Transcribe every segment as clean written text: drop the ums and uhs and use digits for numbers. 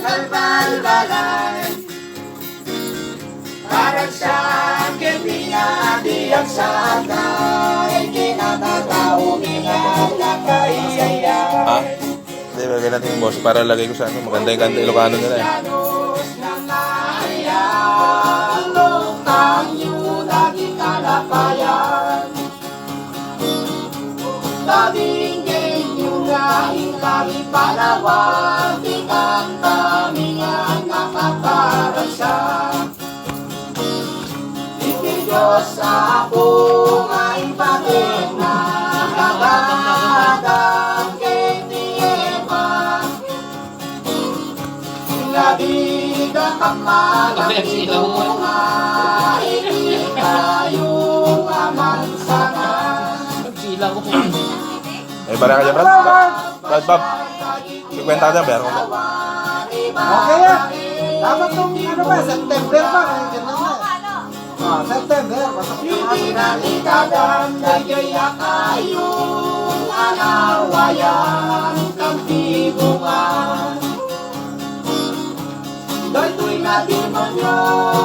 nagbalbalay. Parang sa akin dinadiyang sanay, kinatataong inalakay. Ha? Hindi, lagay natin yung boss para lagay ko sa ano. Maganda yung kanta Ilocano nila eh. Tabing yung lahing lahi Palawan, di kami nga nakaparasya. Di Diyos ako nga'y patin na kagadang kay Eva. Lagi ka kamalaki nga, hindi kayong amansanan. May bara ka dyan, Brad? Brad, Bob. 50 ka dyan, bayar ko ba? Okay yan. Dapat nung ano ba, September pa. Ganun na. September. Hindi na itadam na gaya kayong anawayan ng tibungan. Dahil na demonyo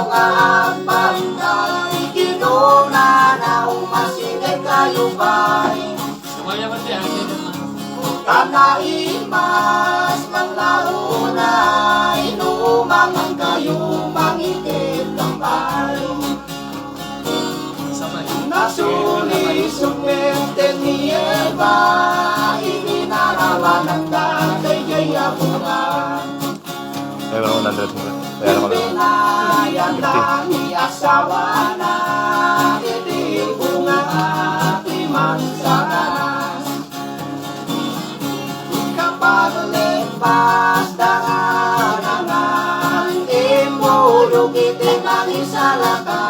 nga ang bantay, kinuna na umasigay kayo ba'y Tanaimas ng launay, lumangang kayo mangitid ng bahay. Nasuli sumerte ni Eva, ininarawan ng tatay kay Abungan. Meron ako 100 mo. Bayaran ko lang. Binayan lang ni asawa na, hindi bunga at imansanas. Kapag lipas dangan ang imulog itin ang isalaka.